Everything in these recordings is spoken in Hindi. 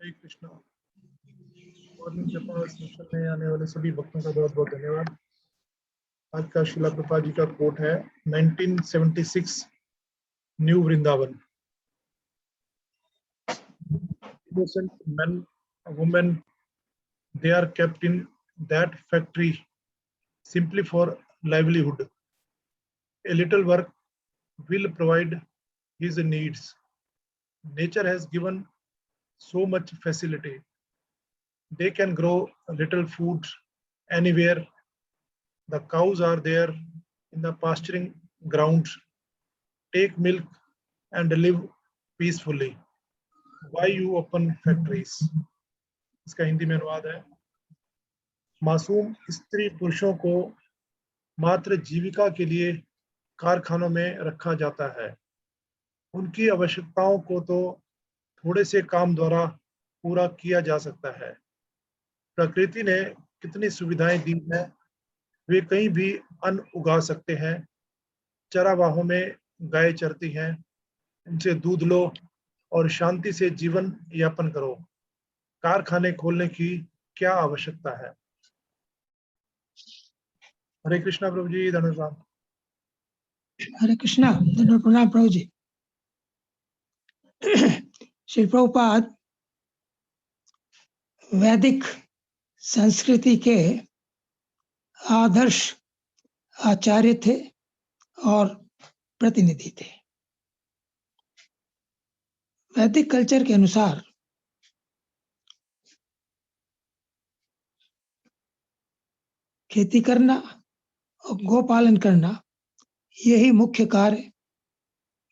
हरे कृष्णा। मॉर्निंग जपा सेशन में आने वाले सभी भक्तों का बहुत बहुत धन्यवाद। आज का श्रीला प्रभुपाद जी का कोट है 1976 new Vrindavan. Innocent men, women, they are kept in that factory simply for livelihood. A little work will provide his needs. Nature has given so much facility. They can grow little food anywhere. The cows are there in the pasturing ground, take milk and live peacefully. Why you open factories? इसका हिंदी में अनुवाद है, मासूम स्त्री पुरुषों को मात्र जीविका के लिए कारखानों में रखा जाता है। उनकी आवश्यकताओं को तो थोड़े से काम द्वारा पूरा किया जा सकता है। प्रकृति ने कितनी सुविधाएं दी हैं, वे कहीं भी अन्न उगा सकते हैं। चरागाहों में गाय चरती हैं, उनसे दूध लो और शांति से जीवन यापन करो। कारखाने खोलने की क्या आवश्यकता है? हरे कृष्णा प्रभु जी, धन्यवाद। हरे कृष्णा, धन्यवाद, प्रणाम प्रभु जी। श्री प्रभुपाद वैदिक संस्कृति के आदर्श आचार्य थे और प्रतिनिधि थे। वैदिक कल्चर के अनुसार खेती करना और गोपालन करना यही मुख्य कार्य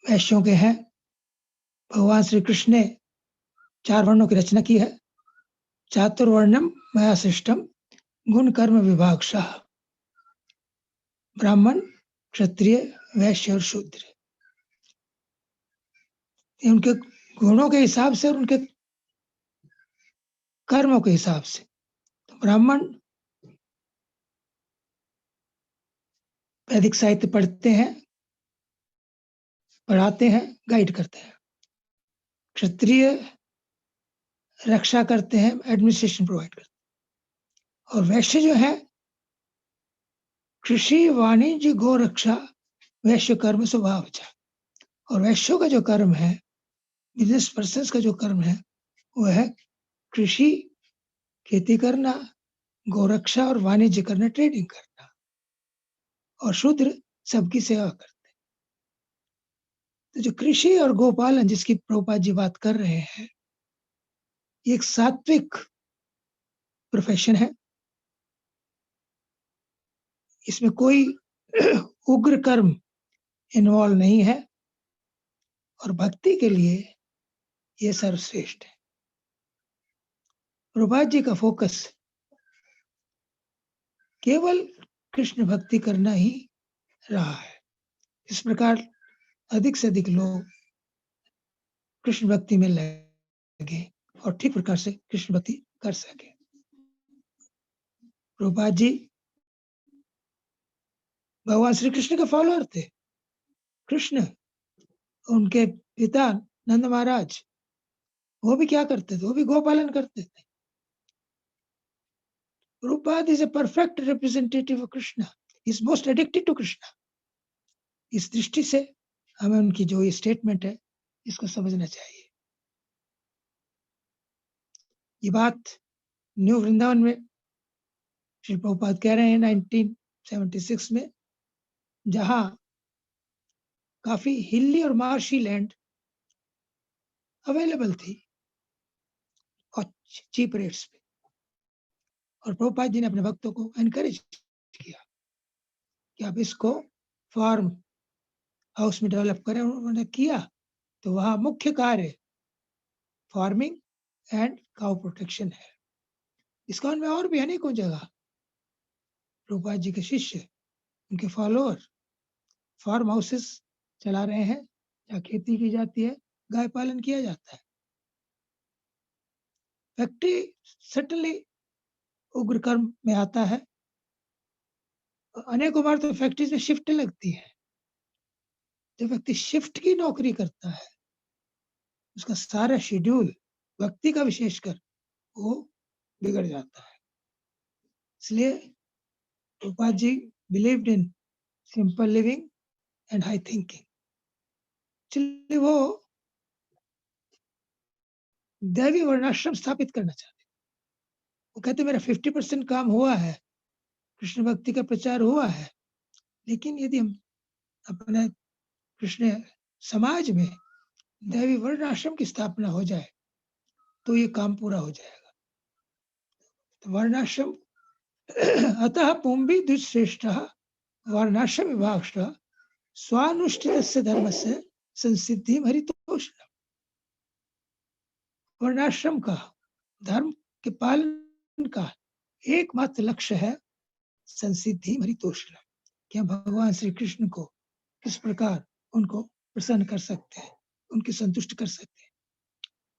वैश्यों के हैं। भगवान श्री कृष्ण ने 4 वर्णों की रचना की है। चातुर्वर्णम मया सृष्टम गुण कर्म विभागशः, ब्राह्मण, क्षत्रिय, वैश्य और शूद्र। उनके गुणों के हिसाब से और उनके कर्मों के हिसाब से। तो ब्राह्मण वैदिक साहित्य पढ़ते हैं, पढ़ाते हैं, गाइड करते हैं। क्षत्रिय रक्षा करते हैं, एडमिनिस्ट्रेशन प्रोवाइड करते हैं। और वैश्य जो है, कृषि, वाणिज्य, गो रक्षा, वैश्य कर्म स्वभाव। और वैश्यों का जो कर्म है, बिजनेस पर्सन का जो कर्म है, वो है कृषि, खेती करना, गोरक्षा और वाणिज्य करना, ट्रेडिंग करना। और शूद्र सबकी सेवा करते हैं। तो जो कृषि और गोपालन जिसकी प्रभुपाद जी बात कर रहे हैं, ये एक सात्विक प्रोफेशन है। इसमें कोई उग्र कर्म इन्वॉल्व नहीं है और भक्ति के लिए ये सर्वश्रेष्ठ है। प्रभुपाद जी का फोकस केवल कृष्ण भक्ति करना ही रहा है। इस प्रकार अधिक से अधिक लोग कृष्ण भक्ति में लगे और ठीक प्रकार से कृष्ण भक्ति कर सके। प्रभुपाद जी भगवान श्री कृष्ण के फॉलोअर थे। कृष्ण, उनके पिता नंद महाराज, वो भी क्या करते थे? वो भी गोपालन करते थे। Prabhupada is a perfect representative of Krishna. He is most addicted to Krishna. इस दृष्टि से हमें उनकी जो ये स्टेटमेंट है, इसको समझना चाहिए। ये बात न्यू वृंदावन में श्री प्रभुपाद कह रहे हैं 1976 में, जहां काफी हिली और मार्शी लैंड अवेलेबल थी और चीप रेट्स पे। और प्रभुपाद जी ने अपने भक्तों को एनकरेज किया कि आप इसको फार्म हाउस में डेवलप करें। उन्होंने किया। तो वहां मुख्य कार्य फार्मिंग एंड काउ प्रोटेक्शन है। इस्कॉन में और भी अनेकों जगह प्रभुपाद जी के शिष्य, उनके फॉलोअर फार्म हाउसेस चला रहे हैं, जहाँ खेती की जाती है, गाय पालन किया जाता है। फैक्ट्री सर्टनली उग्र कर्म में आता है। अनेकों बार तो फैक्ट्रीज में शिफ्ट लगती है। जब व्यक्ति शिफ्ट की नौकरी करता है, उसका सारा शेड्यूल भक्ति का विशेषकर वो बिगड़ जाता है। इसलिए Prabhupada ji believed in simple living and high thinking. चलिए वो दैवी वर्णाश्रम स्थापित करना चाहते। वो कहते मेरा 50% काम हुआ है, कृष्ण भक्ति का प्रचार हुआ है, लेकिन यदि हम अपने कृष्ण समाज में दैवी वर्णाश्रम की स्थापना हो जाए तो ये काम पूरा हो जाएगा। तो वर्णाश्रम अतः पुंभी दुश्रेष्ठः वर्णाश्रम विभागः स्वानुष्ठितस्य धर्मस्य संसिद्धिं हरितोषणम्। वर्णाश्रम का धर्म के पालन का एकमात्र लक्ष्य है संसिद्धि हरितोषणम्, कि हम भगवान श्री कृष्ण को किस प्रकार उनको प्रसन्न कर सकते हैं, उनकी संतुष्ट कर सकते हैं।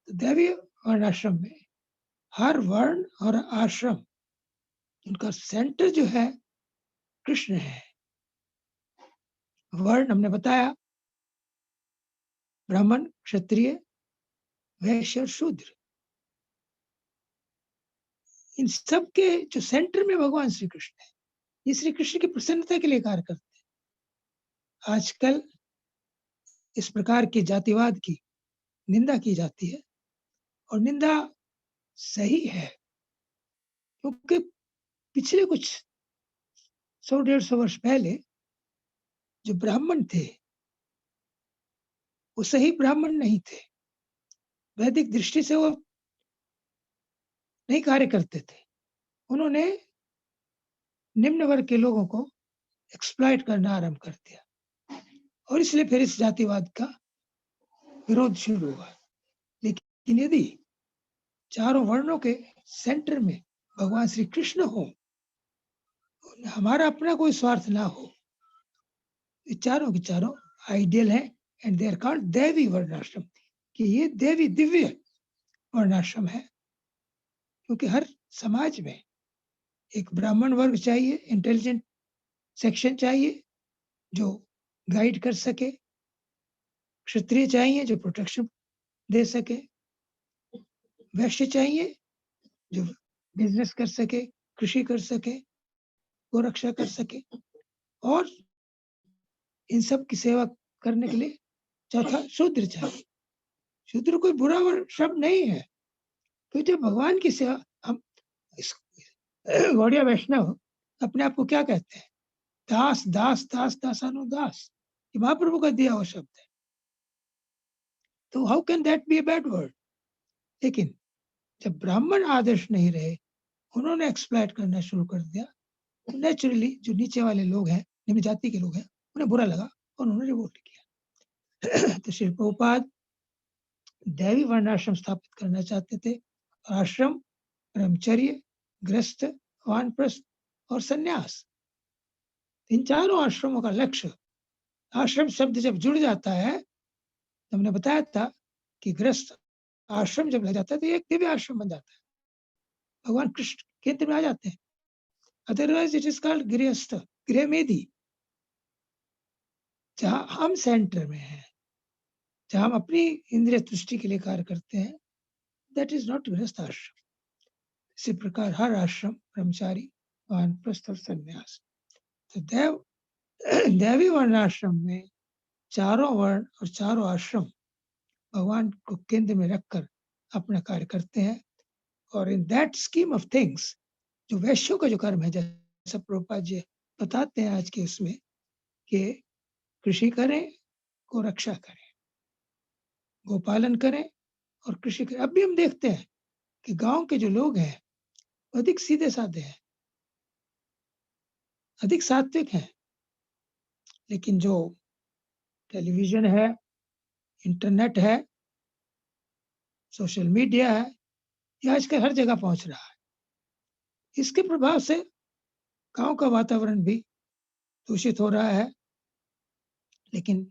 तो दैवीय वर्णाश्रम में हर वर्ण और आश्रम उनका सेंटर जो है कृष्ण है। वर्ण हमने बताया ब्राह्मण, क्षत्रिय, वैश्य और शूद्र। इन सब के जो सेंटर में भगवान श्री कृष्ण है, ये श्री कृष्ण की प्रसन्नता के लिए कार्य करते हैं। आजकल इस प्रकार के जातिवाद की निंदा की जाती है और निंदा सही है, क्योंकि पिछले कुछ 100-150 वर्ष पहले जो ब्राह्मण थे वो सही ब्राह्मण नहीं थे। वैदिक दृष्टि से वो नहीं कार्य करते थे। उन्होंने निम्न वर्ग के लोगों को एक्सप्लॉइट करना आरंभ कर दिया और इसलिए फिर इस जातिवाद का विरोध शुरू हुआ। लेकिन यदि चारों वर्णों के सेंटर में भगवान श्री कृष्ण हो, हमारा अपना कोई स्वार्थ ना हो, ये चारों के चारों आइडियल है एंड दे आर कॉल्ड दैवी वर्णाश्रम, कि ये देवी दिव्य वर्णाश्रम है। क्योंकि हर समाज में एक ब्राह्मण वर्ग चाहिए, इंटेलिजेंट सेक्शन चाहिए जो गाइड कर सके, क्षत्रिय चाहिए जो प्रोटेक्शन दे सके, वैश्य चाहिए जो बिजनेस कर सके, कृषि कर सके, गोरक्षा कर सके, और इन सब की सेवा करने के लिए चौथा शूद्र चाहिए। शूद्र कोई बुरा शब्द नहीं है, तो जब भगवान की सेवा हम गौड़िया वैष्णव अपने आप को क्या कहते हैं? दास दास दास दासानुदास, ये महाप्रभु का दिया हुआ शब्द है। तो how can that be a bad word? लेकिन जब ब्राह्मण आदर्श नहीं रहे, उन्होंने एक्सप्लॉइट करना शुरू कर दिया, तो नेचुरली जो नीचे वाले लोग हैं, निम्न जाति के लोग हैं, उन्हें बुरा लगा और उन्होंने रिवोल्ट किया। तो श्री प्रभुपाद दैवी वर्णाश्रम स्थापित करना चाहते थे। आश्रम, ब्रह्मचर्य, गृहस्थ, वानप्रस्थ और सन्यास, इन चारों आश्रमों का लक्ष्य, आश्रम शब्द जब जुड़ जाता है, तो हमने बताया था कि गृहस्थ आश्रम जब लग जाता है तो एक दिव्य आश्रम बन जाता है, भगवान कृष्ण केंद्र में आ जाते हैं। अदरवाइज इट इज कॉल्ड गृहस्थ, गृह मेधी। जहां हम सेंटर में हैं, जहां हम अपनी इंद्रिय तुष्टि के लिए कार्य करते हैं, दैट इज नॉट गृहस्थ आश्रम। इसी प्रकार हर आश्रम, ब्रह्मचारी, वानप्रस्थ और सन्यास। तो दैवी वर्णाश्रम में चारों वर्ण और चारों आश्रम भगवान को केंद्र में रखकर अपना कार्य करते हैं। और in that scheme of things, जो वैश्यों का जो कर्म है, जैसा प्रभुपाद जी बताते हैं आज के उसमें, कि कृषि करें, गो रक्षा करें, गोपालन करें और कृषि करें। अब भी हम देखते हैं कि गांव के जो लोग हैं अधिक सीधे साधे हैं, अधिक सात्विक हैं, लेकिन जो टेलीविजन है, इंटरनेट है, सोशल मीडिया है, ये आजकल हर जगह पहुंच रहा है। इसके प्रभाव से गांव का वातावरण भी दूषित हो रहा है। लेकिन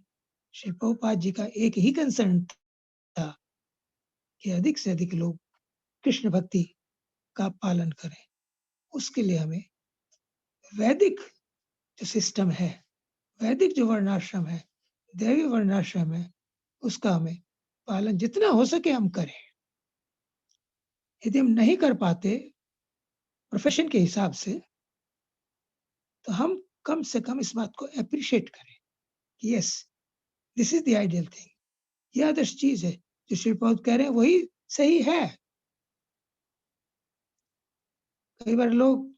श्री प्रभुपाद जी का एक ही कंसर्न था कि अधिक से अधिक लोग कृष्ण भक्ति का पालन करें। उसके लिए हमें वैदिक जो सिस्टम है, वैदिक जो वर्णाश्रम है, दैवी वर्णाश्रम है, उसका हमें पालन जितना हो सके हम करें। यदि हम नहीं कर पाते प्रोफेशन के हिसाब से, तो हम कम से कम इस बात को एप्रिशिएट करें कि yes, this is the ideal thing, ये आदर्श चीज है जो श्री प्रभुपाद कह रहे हैं वही सही है। कई बार लोग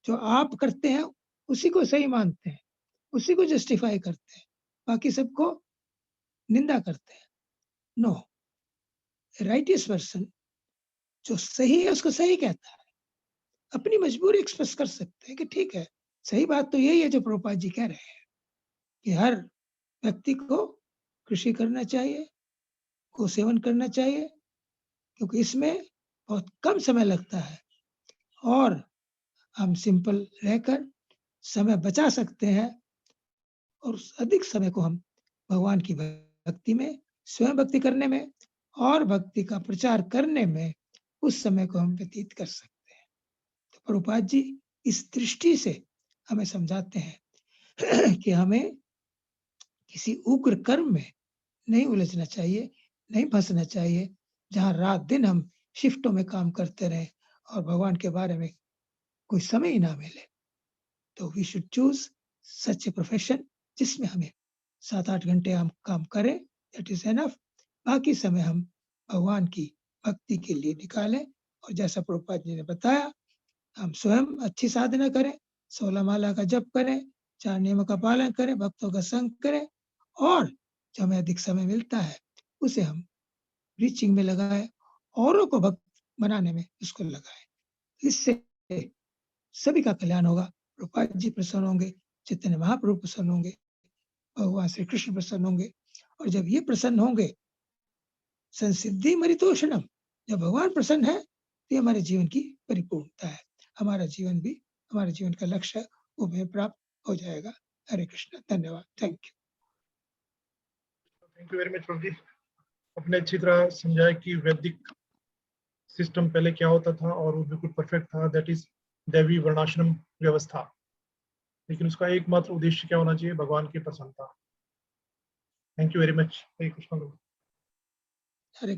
जो आप करते हैं उसी को सही मानते हैं, उसी को जस्टिफाई करते हैं, बाकी सबको निंदा करते हैं। नो, राइटियस पर्सन जो सही है उसको सही कहता है, अपनी मजबूरी एक्सप्रेस कर सकते हैं कि ठीक है, सही बात तो यही है जो प्रभुपाद जी कह रहे हैं कि हर व्यक्ति को कृषि करना चाहिए, गो सेवन करना चाहिए, क्योंकि इसमें बहुत कम समय लगता है और हम सिंपल रहकर समय बचा सकते हैं और उस अधिक समय को हम भगवान की भक्ति में, स्वयं भक्ति करने में और भक्ति का प्रचार करने में उस समय को हम व्यतीत कर सकते हैं। तो प्रभुपाद जी इस दृष्टि से हमें समझाते हैं कि हमें किसी उग्र कर्म में नहीं उलझना चाहिए, नहीं फंसना चाहिए, जहाँ रात दिन हम शिफ्टों में काम करते रहें और भगवान के बारे में कोई समय ही ना मिले। तो we should choose such a profession जिसमें हमें 7-8 घंटे हम काम करें, दैट इज एनफ। बाकी समय हम भगवान की भक्ति के लिए निकालें और जैसा प्रभुपाद जी ने बताया, हम स्वयं अच्छी साधना करें, 16 माला का जप करें, 4 नियमों का पालन करें, भक्तों का संग करें और जो हमें अधिक समय मिलता है उसे हम रीचिंग में लगाएं, औरों को भक्त बनाने में उसको लगाएं। इससे सभी का कल्याण होगा। प्रभुपाद जी प्रसन्न होंगे, चैतन्य महाप्रभु प्रसन्न होंगे, भगवान श्री कृष्ण प्रसन्न होंगे और जब ये प्रसन्न होंगे, संसिद्धि मरितोषणम, जब भगवान प्रसन्न है तो ये हमारे जीवन की परिपूर्णता है, हमारा जीवन भी, हमारे जीवन का लक्ष्य वो हमें प्राप्त हो जाएगा। हरे कृष्ण, धन्यवाद, thank you. Thank you very much Prabhu ji. अपने अच्छी तरह समझाया कि वैदिक सिस्टम पहले क्या होता था और वो बिल्कुल परफेक्ट था, दैट इज दैवी वर्णाश्रम व्यवस्था, लेकिन उसका एकमात्र उद्देश्य क्या होना चाहिए, भगवान की प्रसन्नता। Thank you very much. Hare Krishna. Hare